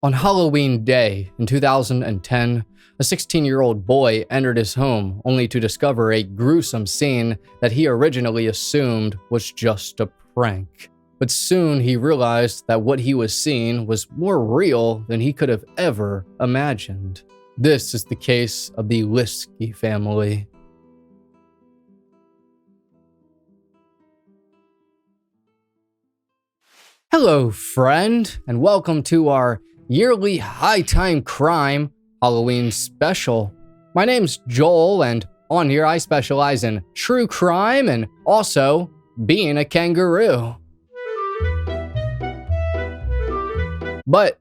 On Halloween Day in 2010, a 16-year-old boy entered his home only to discover a gruesome scene that he originally assumed was just a prank. But soon he realized that what he was seeing was more real than he could have ever imagined. This is the case of the Lisy family. Hello, friend, and welcome to our yearly High Time Crime Halloween special. My name's Joel, and on here I specialize in true crime and also being a kangaroo. But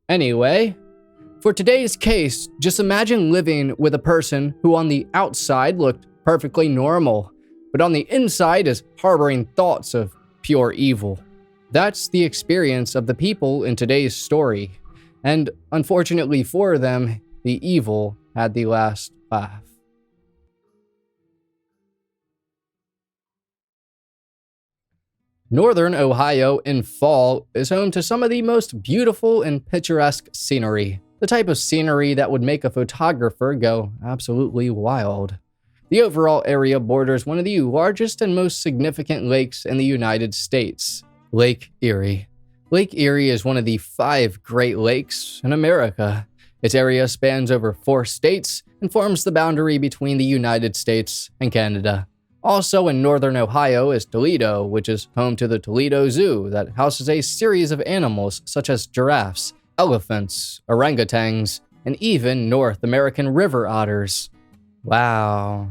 anyway, for today's case, just imagine living with a person who on the outside looked perfectly normal, but on the inside is harboring thoughts of pure evil. That's the experience of the people in today's story, and unfortunately for them, the evil had the last laugh. Northern Ohio in fall is home to some of the most beautiful and picturesque scenery, the type of scenery that would make a photographer go absolutely wild. The overall area borders one of the largest and most significant lakes in the United States, Lake Erie. Lake Erie is one of the 5 Great Lakes in America. Its area spans over 4 states and forms the boundary between the United States and Canada. Also in northern Ohio is Toledo, which is home to the Toledo Zoo that houses a series of animals such as giraffes, elephants, orangutans, and even North American river otters. Wow.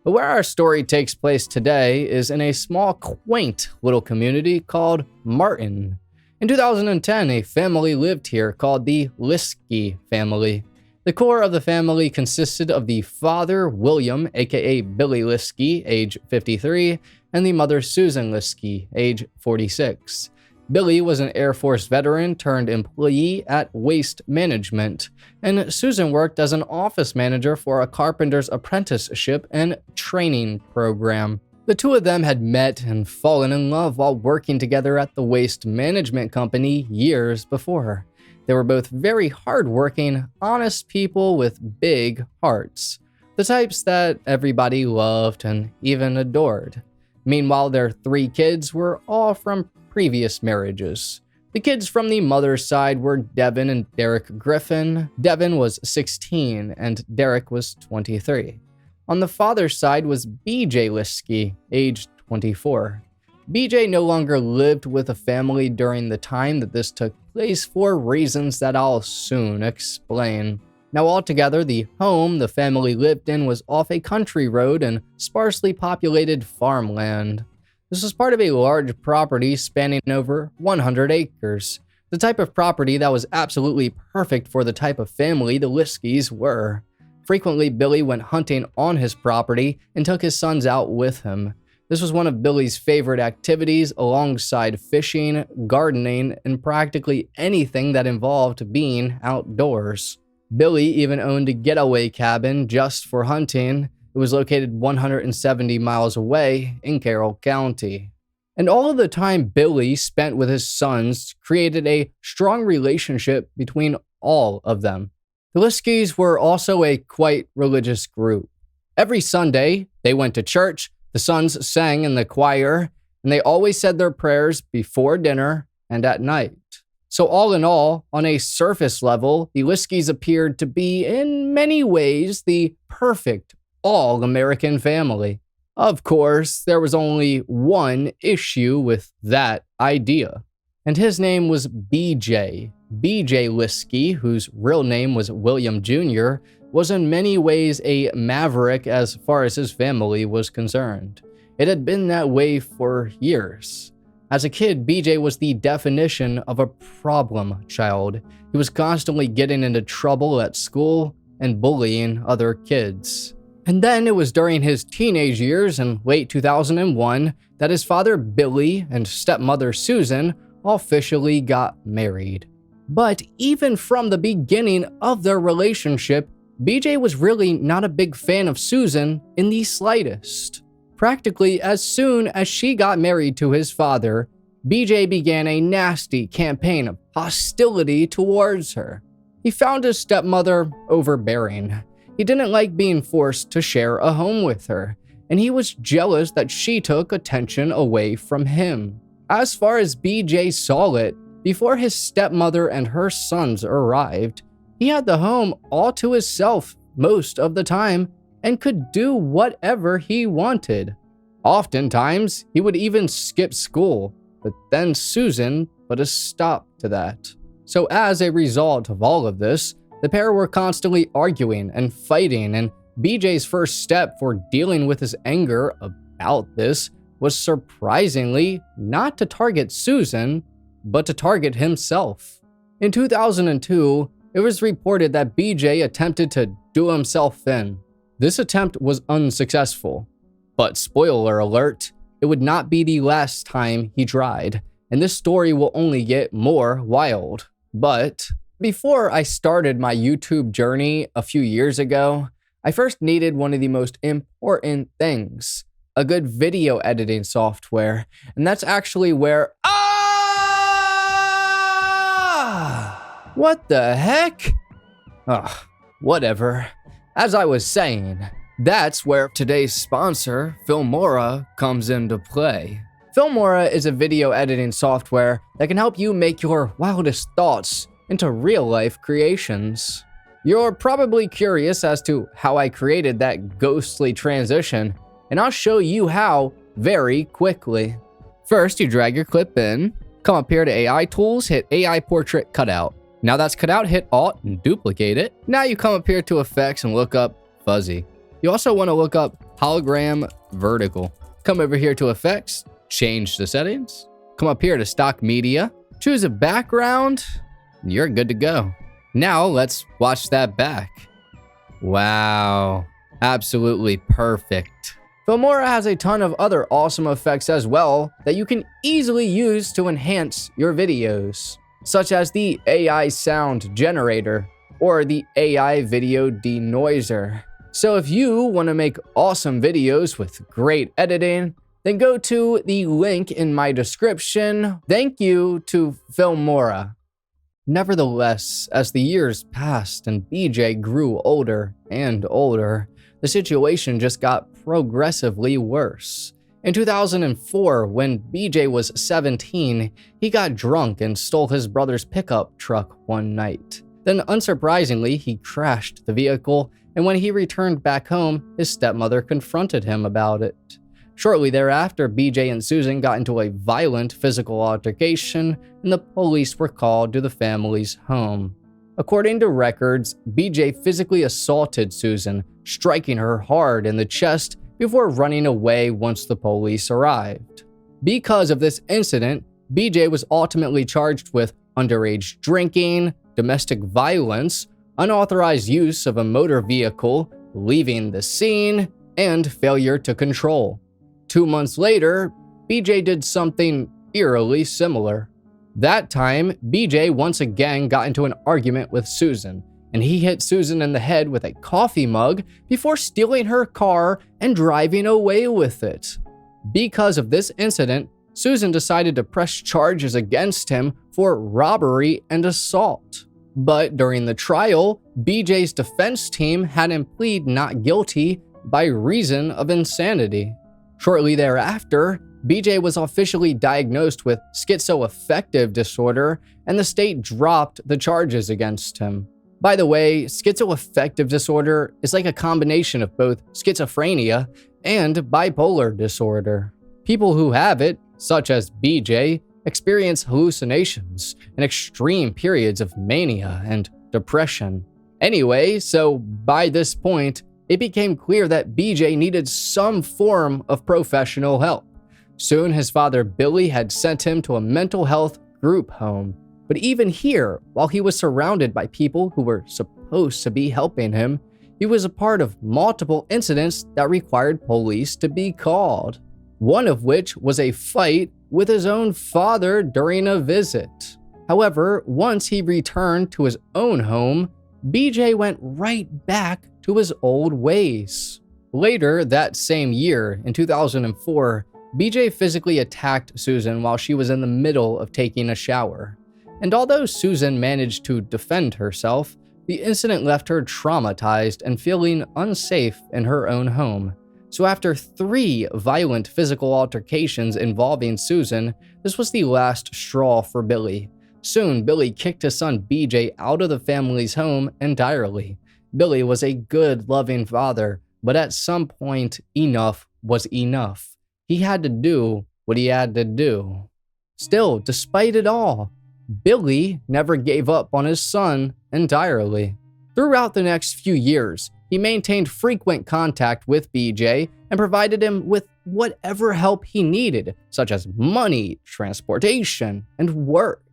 But where our story takes place today is in a small, quaint little community called Martin. In 2010, a family lived here called the Lisy family. The core of the family consisted of the father, William, aka Billy Lisy, age 53, and the mother, Susan Lisy, age 46. Billy was an Air Force veteran turned employee at Waste Management, and Susan worked as an office manager for a carpenter's apprenticeship and training program. The two of them had met and fallen in love while working together at the Waste Management company years before. They were both very hardworking, honest people with big hearts, the types that everybody loved and even adored. Meanwhile, their 3 kids were all from previous marriages. The kids from the mother's side were Devin and Derek Griffin. Devin was 16 and Derek was 23. On the father's side was BJ Lisy, aged 24. BJ no longer lived with a family during the time that this took place for reasons that I'll soon explain. Now altogether, the home the family lived in was off a country road and sparsely populated farmland. This was part of a large property spanning over 100 acres, the type of property that was absolutely perfect for the type of family the Lisys were. Frequently, Billy went hunting on his property and took his sons out with him. This was one of Billy's favorite activities alongside fishing, gardening, and practically anything that involved being outdoors. Billy even owned a getaway cabin just for hunting. It was located 170 miles away in Carroll County. And all of the time Billy spent with his sons created a strong relationship between all of them. The Lisys were also a quite religious group. Every Sunday, they went to church, the sons sang in the choir, and they always said their prayers before dinner and at night. So all in all, on a surface level, the Lisys appeared to be, in many ways, the perfect all-American family. Of course, there was only one issue with that idea, and his name was BJ. BJ Lisy, whose real name was William Jr., was in many ways a maverick as far as his family was concerned. It had been that way for years. As a kid, BJ was the definition of a problem child. He was constantly getting into trouble at school and bullying other kids. And then it was during his teenage years in late 2001 that his father Billy and stepmother Susan officially got married. But even from the beginning of their relationship, BJ was really not a big fan of Susan in the slightest. Practically as soon as she got married to his father, BJ began a nasty campaign of hostility towards her. He found his stepmother overbearing. He didn't like being forced to share a home with her, and he was jealous that she took attention away from him. As far as BJ saw it, before his stepmother and her sons arrived, he had the home all to himself most of the time and could do whatever he wanted. Oftentimes, he would even skip school, but then Susan put a stop to that. So as a result of all of this, the pair were constantly arguing and fighting, and BJ's first step for dealing with his anger about this was surprisingly not to target Susan, but to target himself. In 2002, it was reported that BJ attempted to do himself in. This attempt was unsuccessful, but spoiler alert, it would not be the last time he tried, and this story will only get more wild. But before I started my YouTube journey a few years ago, I first needed one of the most important things, a good video editing software, and that's actually where what the heck? Whatever. As I was saying, that's where today's sponsor, Filmora, comes into play. Filmora is a video editing software that can help you make your wildest thoughts into real-life creations. You're probably curious as to how I created that ghostly transition, and I'll show you how very quickly. First, you drag your clip in, come up here to AI Tools, hit AI Portrait Cutout. Now that's cut out, hit Alt and duplicate it. Now you come up here to Effects and look up Fuzzy. You also want to look up Hologram Vertical. Come over here to Effects, change the settings. Come up here to Stock Media, choose a background, and you're good to go. Now let's watch that back. Wow, absolutely perfect. Filmora has a ton of other awesome effects as well that you can easily use to enhance your videos, such as the AI Sound Generator or the AI Video Denoiser. So if you want to make awesome videos with great editing, then go to the link in my description. Thank you to Filmora. Nevertheless, as the years passed and BJ grew older and older, the situation just got progressively worse. In 2004, when BJ was 17, he got drunk and stole his brother's pickup truck one night. Then, unsurprisingly, he crashed the vehicle, and when he returned back home, his stepmother confronted him about it. Shortly thereafter, BJ and Susan got into a violent physical altercation, and the police were called to the family's home. According to records, BJ physically assaulted Susan, striking her hard in the chest before running away once the police arrived. Because of this incident, BJ was ultimately charged with underage drinking, domestic violence, unauthorized use of a motor vehicle, leaving the scene, and failure to control. 2 months later, BJ did something eerily similar. That time, BJ once again got into an argument with Susan, and he hit Susan in the head with a coffee mug before stealing her car and driving away with it. Because of this incident, Susan decided to press charges against him for robbery and assault. But during the trial, BJ's defense team had him plead not guilty by reason of insanity. Shortly thereafter, BJ was officially diagnosed with schizoaffective disorder, and the state dropped the charges against him. By the way, schizoaffective disorder is like a combination of both schizophrenia and bipolar disorder. People who have it, such as BJ, experience hallucinations and extreme periods of mania and depression. Anyway, so by this point, it became clear that BJ needed some form of professional help. Soon, his father Billy had sent him to a mental health group home. But even here, while he was surrounded by people who were supposed to be helping him, he was a part of multiple incidents that required police to be called. One of which was a fight with his own father during a visit. However, once he returned to his own home, BJ went right back to his old ways. Later that same year, in 2004, BJ physically attacked Susan while she was in the middle of taking a shower. And although Susan managed to defend herself, the incident left her traumatized and feeling unsafe in her own home. So after 3 violent physical altercations involving Susan, this was the last straw for Billy. Soon, Billy kicked his son BJ out of the family's home entirely. Billy was a good, loving father, but at some point, enough was enough. He had to do what he had to do. Still, despite it all, Billy never gave up on his son entirely. Throughout the next few years, he maintained frequent contact with BJ and provided him with whatever help he needed, such as money, transportation, and work.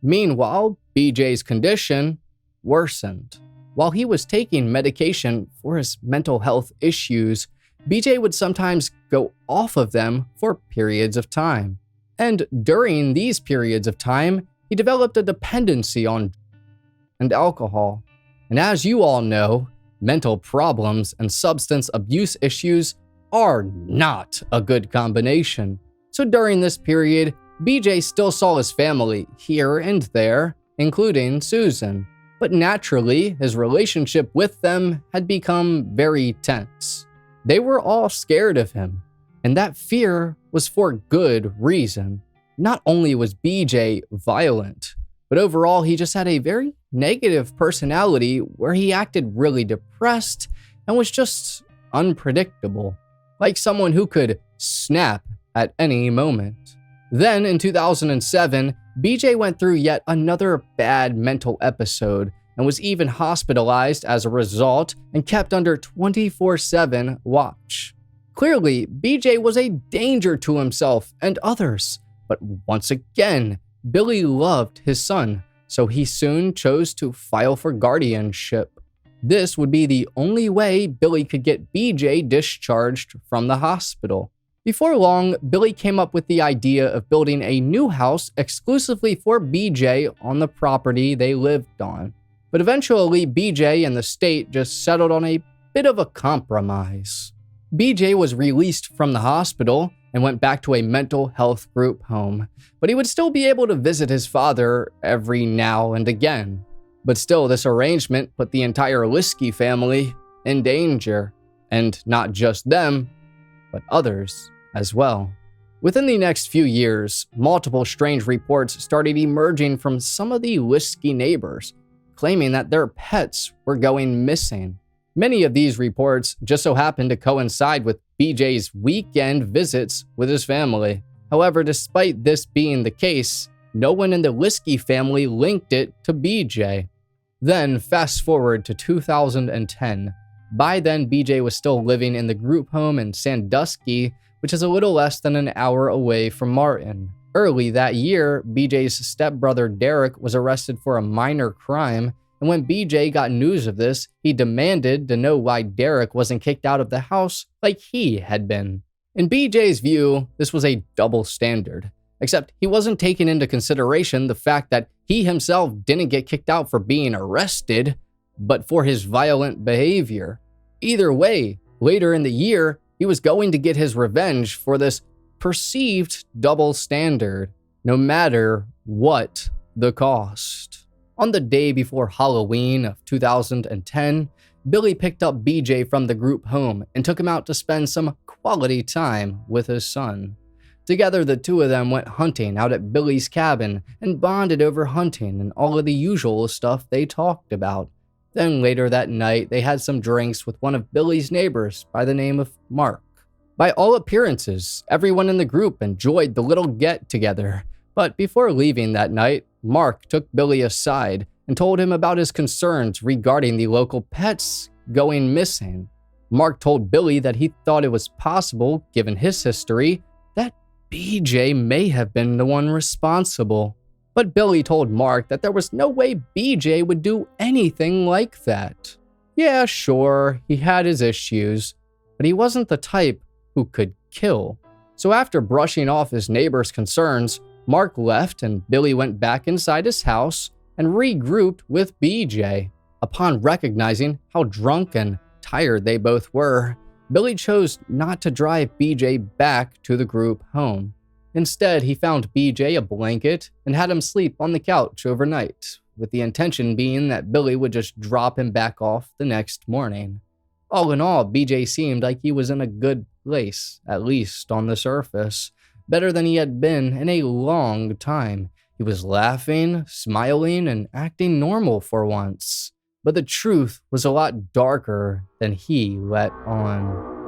Meanwhile, BJ's condition worsened. While he was taking medication for his mental health issues, BJ would sometimes go off of them for periods of time. And during these periods of time, he developed a dependency on and alcohol. And as you all know, mental problems and substance abuse issues are not a good combination. So during this period, BJ still saw his family here and there, including Susan. But naturally, his relationship with them had become very tense. They were all scared of him, and that fear was for good reason. Not only was BJ violent, but overall he just had a very negative personality where he acted really depressed and was just unpredictable, like someone who could snap at any moment. Then in 2007, BJ went through yet another bad mental episode and was even hospitalized as a result and kept under 24/7 watch. Clearly, BJ was a danger to himself and others, but once again, Billy loved his son, so he soon chose to file for guardianship. This would be the only way Billy could get BJ discharged from the hospital. Before long, Billy came up with the idea of building a new house exclusively for BJ on the property they lived on. But eventually, BJ and the state just settled on a bit of a compromise. BJ was released from the hospital and went back to a mental health group home, but he would still be able to visit his father every now and again. But still, this arrangement put the entire Lisy family in danger, and not just them, but others as well. Within the next few years, multiple strange reports started emerging from some of the Lisy neighbors, claiming that their pets were going missing. Many of these reports just so happened to coincide with BJ's weekend visits with his family. However, despite this being the case, no one in the Lisy family linked it to BJ. Then, fast forward to 2010. By then, BJ was still living in the group home in Sandusky, which is a little less than an hour away from Martin. Early that year, BJ's stepbrother Derek was arrested for a minor crime, and when BJ got news of this, he demanded to know why Derek wasn't kicked out of the house like he had been. In BJ's view, this was a double standard, except he wasn't taking into consideration the fact that he himself didn't get kicked out for being arrested, but for his violent behavior. Either way, later in the year, he was going to get his revenge for this perceived double standard, no matter what the cost. On the day before Halloween of 2010, Billy picked up BJ from the group home and took him out to spend some quality time with his son. Together, the two of them went hunting out at Billy's cabin and bonded over hunting and all of the usual stuff they talked about. Then later that night, they had some drinks with one of Billy's neighbors by the name of Mark. By all appearances, everyone in the group enjoyed the little get-together. But before leaving that night, Mark took Billy aside and told him about his concerns regarding the local pets going missing. Mark told Billy that he thought it was possible, given his history, that BJ may have been the one responsible. But Billy told Mark that there was no way BJ would do anything like that. Yeah, sure, he had his issues, but he wasn't the type who could kill. So after brushing off his neighbor's concerns, Mark left and Billy went back inside his house and regrouped with BJ. Upon recognizing how drunk and tired they both were, Billy chose not to drive BJ back to the group home. Instead, he found BJ a blanket and had him sleep on the couch overnight, with the intention being that Billy would just drop him back off the next morning. All in all, BJ seemed like he was in a good place, at least on the surface, better than he had been in a long time. He was laughing, smiling, and acting normal for once. But the truth was a lot darker than he let on.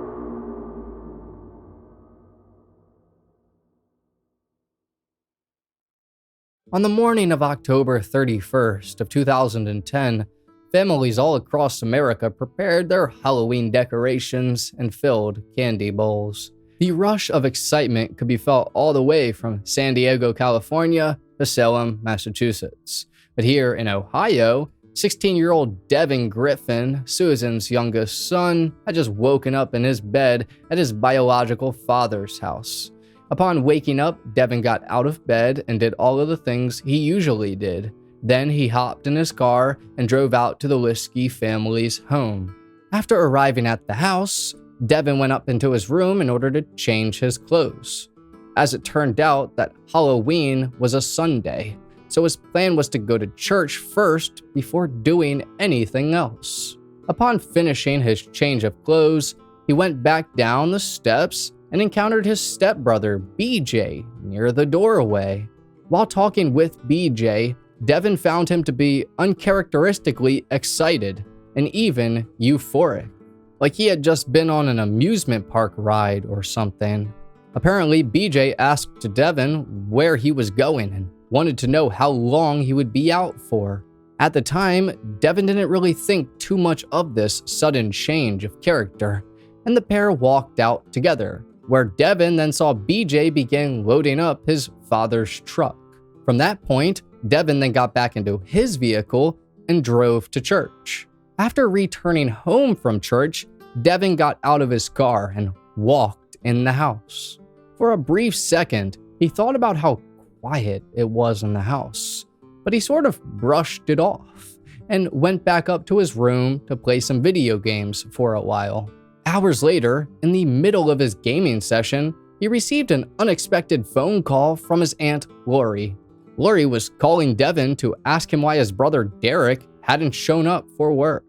On the morning of October 31st of 2010, families all across America prepared their Halloween decorations and filled candy bowls. The rush of excitement could be felt all the way from San Diego, California to Salem, Massachusetts. But here in Ohio, 16-year-old Devin Griffin, Susan's youngest son, had just woken up in his bed at his biological father's house. Upon waking up, Devin got out of bed and did all of the things he usually did. Then he hopped in his car and drove out to the Lisy family's home. After arriving at the house, Devin went up into his room in order to change his clothes. As it turned out that Halloween was a Sunday, so his plan was to go to church first before doing anything else. Upon finishing his change of clothes, he went back down the steps and encountered his stepbrother, BJ, near the doorway. While talking with BJ, Devin found him to be uncharacteristically excited and even euphoric, like he had just been on an amusement park ride or something. Apparently, BJ asked Devin where he was going and wanted to know how long he would be out for. At the time, Devin didn't really think too much of this sudden change of character, and the pair walked out together, where Devin then saw BJ begin loading up his father's truck. From that point, Devin then got back into his vehicle and drove to church. After returning home from church, Devin got out of his car and walked in the house. For a brief second, he thought about how quiet it was in the house, but he sort of brushed it off and went back up to his room to play some video games for a while. Hours later, in the middle of his gaming session, he received an unexpected phone call from his aunt Lori. Lori was calling Devin to ask him why his brother Derek hadn't shown up for work.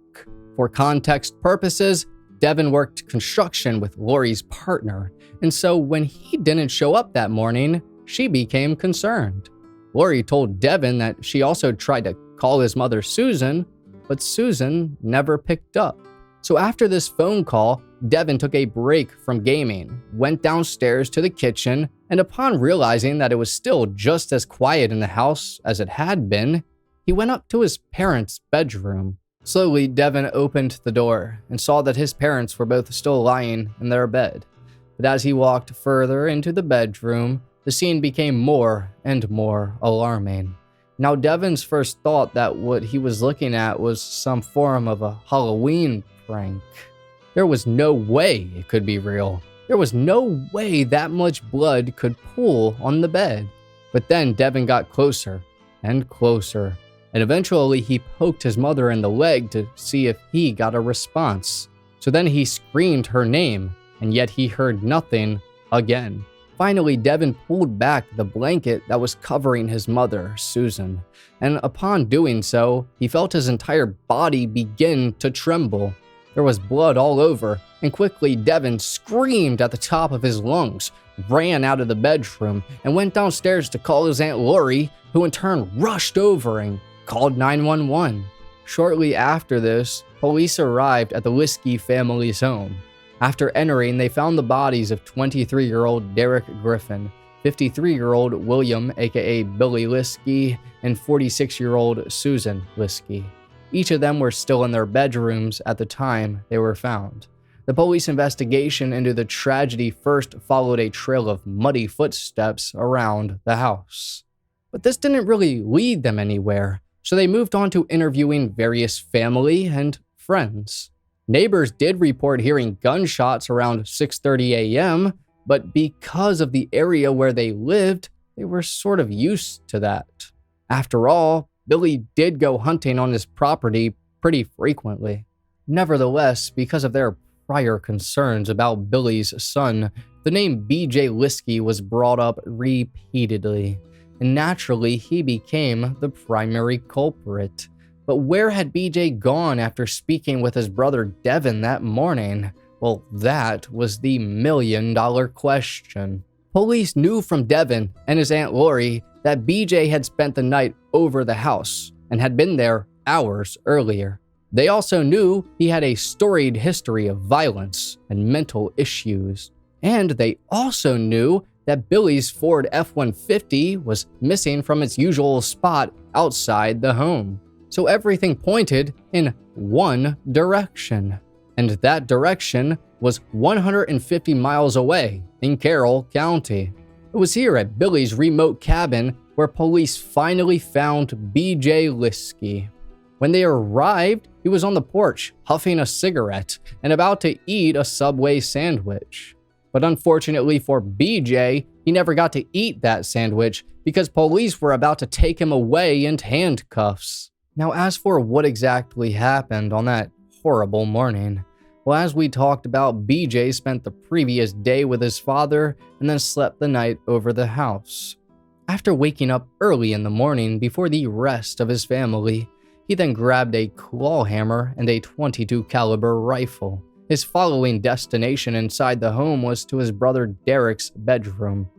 For context purposes, Devin worked construction with Lori's partner, and so when he didn't show up that morning, she became concerned. Lori told Devin that she also tried to call his mother Susan, but Susan never picked up. So after this phone call, Devin took a break from gaming, went downstairs to the kitchen, and upon realizing that it was still just as quiet in the house as it had been, he went up to his parents' bedroom. Slowly, Devin opened the door and saw that his parents were both still lying in their bed. But as he walked further into the bedroom, the scene became more and more alarming. Now, Devin's first thought that what he was looking at was some form of a Halloween prank. There was no way it could be real. There was no way that much blood could pool on the bed. But then Devin got closer and closer, and eventually he poked his mother in the leg to see if he got a response. So then he screamed her name, and yet he heard nothing again. Finally, Devin pulled back the blanket that was covering his mother, Susan, and upon doing so, he felt his entire body begin to tremble. There was blood all over, and quickly Devin screamed at the top of his lungs, ran out of the bedroom, and went downstairs to call his Aunt Lori, who in turn rushed over and called 911. Shortly after this, police arrived at the Lisy family's home. After entering, they found the bodies of 23-year-old Derek Griffin, 53-year-old William aka Billy Lisy, and 46-year-old Susan Lisy. Each of them were still in their bedrooms at the time they were found. The police investigation into the tragedy first followed a trail of muddy footsteps around the house. But this didn't really lead them anywhere, so they moved on to interviewing various family and friends. Neighbors did report hearing gunshots around 6:30 a.m., but because of the area where they lived, they were sort of used to that. After all, Billy did go hunting on his property pretty frequently. Nevertheless, because of their prior concerns about Billy's son, the name BJ Lisy was brought up repeatedly, and naturally he became the primary culprit. But where had BJ gone after speaking with his brother Devin that morning? Well, that was the million-dollar question. Police knew from Devin and his Aunt Lori that BJ had spent the night over the house and had been there hours earlier. They also knew he had a storied history of violence and mental issues. And they also knew that Billy's Ford F-150 was missing from its usual spot outside the home. So everything pointed in one direction. And that direction was 150 miles away in Carroll County. It was here at Billy's remote cabin where police finally found BJ Lisy. When they arrived, he was on the porch, huffing a cigarette and about to eat a Subway sandwich. But unfortunately for BJ, he never got to eat that sandwich because police were about to take him away in handcuffs. Now, as for what exactly happened on that horrible morning, well, as we talked about, BJ spent the previous day with his father and then slept the night over the house. After waking up early in the morning before the rest of his family, he then grabbed a claw hammer and a .22 caliber rifle. His following destination inside the home was to his brother Derek's bedroom.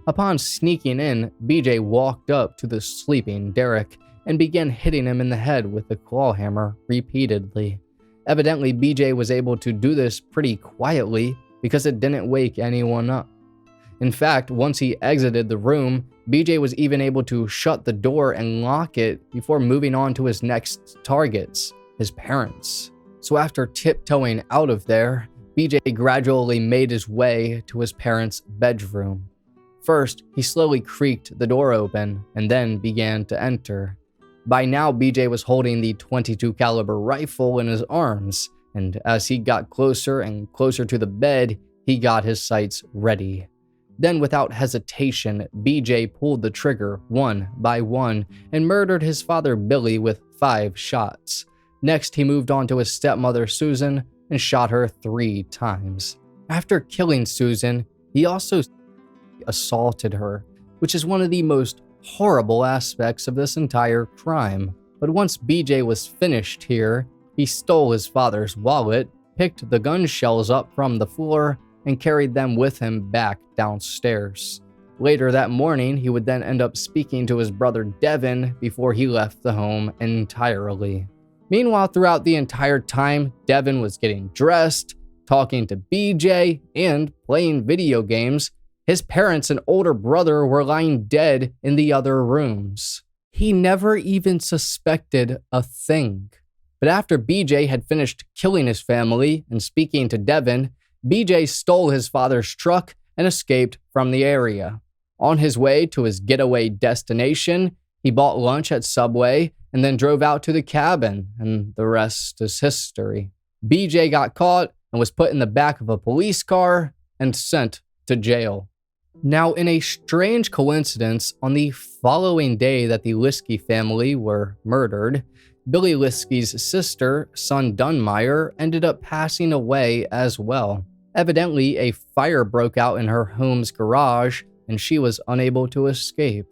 Upon sneaking in, BJ walked up to the sleeping Derek and began hitting him in the head with the claw hammer repeatedly. Evidently, BJ was able to do this pretty quietly because it didn't wake anyone up. In fact, once he exited the room, BJ was even able to shut the door and lock it before moving on to his next targets, his parents. So after tiptoeing out of there, BJ gradually made his way to his parents' bedroom. First, he slowly creaked the door open and then began to enter. By now, BJ was holding the .22 caliber rifle in his arms, and as he got closer and closer to the bed, he got his sights ready. Then, without hesitation, BJ pulled the trigger one by one and murdered his father Billy with 5 shots. Next, he moved on to his stepmother Susan and shot her 3 times. After killing Susan, he also assaulted her, which is one of the most horrible aspects of this entire crime. But once BJ was finished here, he stole his father's wallet, picked the gun shells up from the floor, and carried them with him back downstairs. Later that morning, he would then end up speaking to his brother Devin before he left the home entirely. Meanwhile, throughout the entire time, Devin was getting dressed, talking to BJ, and playing video games. His parents and older brother were lying dead in the other rooms. He never even suspected a thing. But after BJ had finished killing his family and speaking to Devin, BJ stole his father's truck and escaped from the area. On his way to his getaway destination, he bought lunch at Subway and then drove out to the cabin, and the rest is history. BJ got caught and was put in the back of a police car and sent to jail. Now, in a strange coincidence, on the following day that the Lisy family were murdered, Billy Lisy's sister, Son Dunmeyer, ended up passing away as well. Evidently, a fire broke out in her home's garage, and she was unable to escape.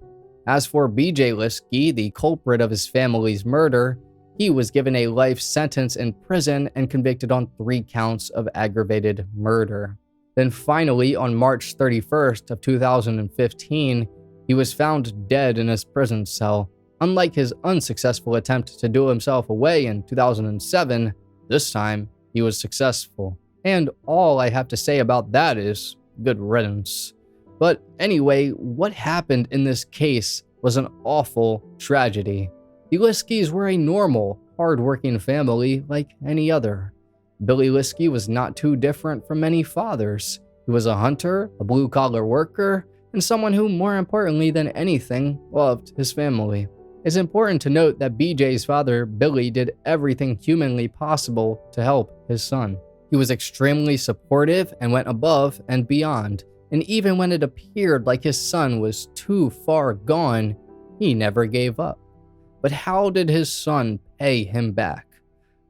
As for BJ Lisy, the culprit of his family's murder, he was given a life sentence in prison and convicted on 3 counts of aggravated murder. Then finally, on March 31st of 2015, he was found dead in his prison cell. Unlike his unsuccessful attempt to do himself away in 2007, this time he was successful. And all I have to say about that is good riddance. But anyway, what happened in this case was an awful tragedy. The Lisys were a normal, hard-working family like any other. Billy Lisy was not too different from many fathers. He was a hunter, a blue-collar worker, and someone who, more importantly than anything, loved his family. It's important to note that BJ's father, Billy, did everything humanly possible to help his son. He was extremely supportive and went above and beyond, and even when it appeared like his son was too far gone, he never gave up. But how did his son pay him back?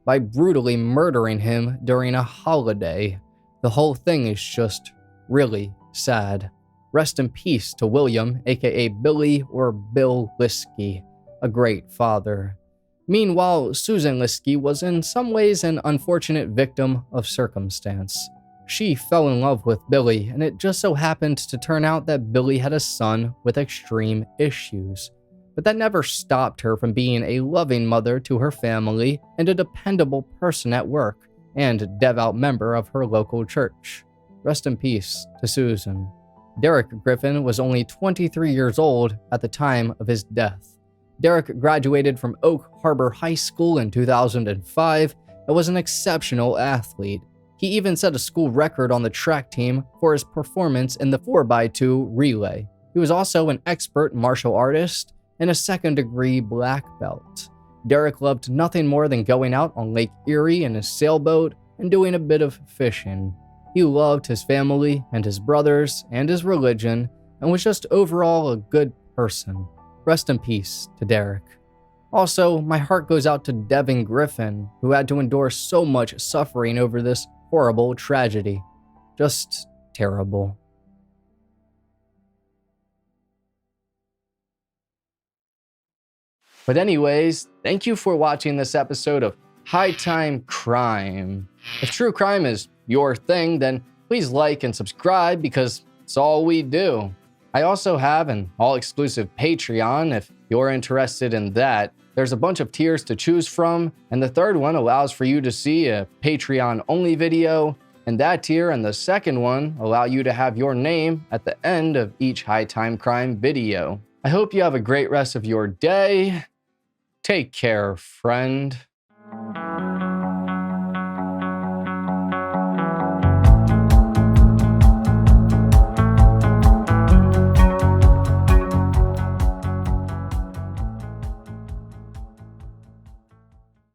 by brutally murdering him during a holiday. The whole thing is just really sad. Rest in peace to William, aka Billy or Bill Lisy, a great father. Meanwhile, Susan Lisy was in some ways an unfortunate victim of circumstance. She fell in love with Billy, and it just so happened to turn out that Billy had a son with extreme issues. But that never stopped her from being a loving mother to her family and a dependable person at work, and a devout member of her local church. Rest in peace to Susan. Derek Griffin was only 23 years old at the time of his death. Derek graduated from Oak Harbor High School in 2005 and was an exceptional athlete. He even set a school record on the track team for his performance in the 4x2 relay. He was also an expert martial artist and a second-degree black belt. Derek loved nothing more than going out on Lake Erie in his sailboat and doing a bit of fishing. He loved his family and his brothers and his religion and was just overall a good person. Rest in peace to Derek. Also, my heart goes out to Devin Griffin, who had to endure so much suffering over this horrible tragedy. Just terrible. But anyways, thank you for watching this episode of High Time Crime. If true crime is your thing, then please like and subscribe because it's all we do. I also have an all-exclusive Patreon if you're interested in that. There's a bunch of tiers to choose from, and the third one allows for you to see a Patreon-only video, and that tier and the second one allow you to have your name at the end of each High Time Crime video. I hope you have a great rest of your day. Take care, friend.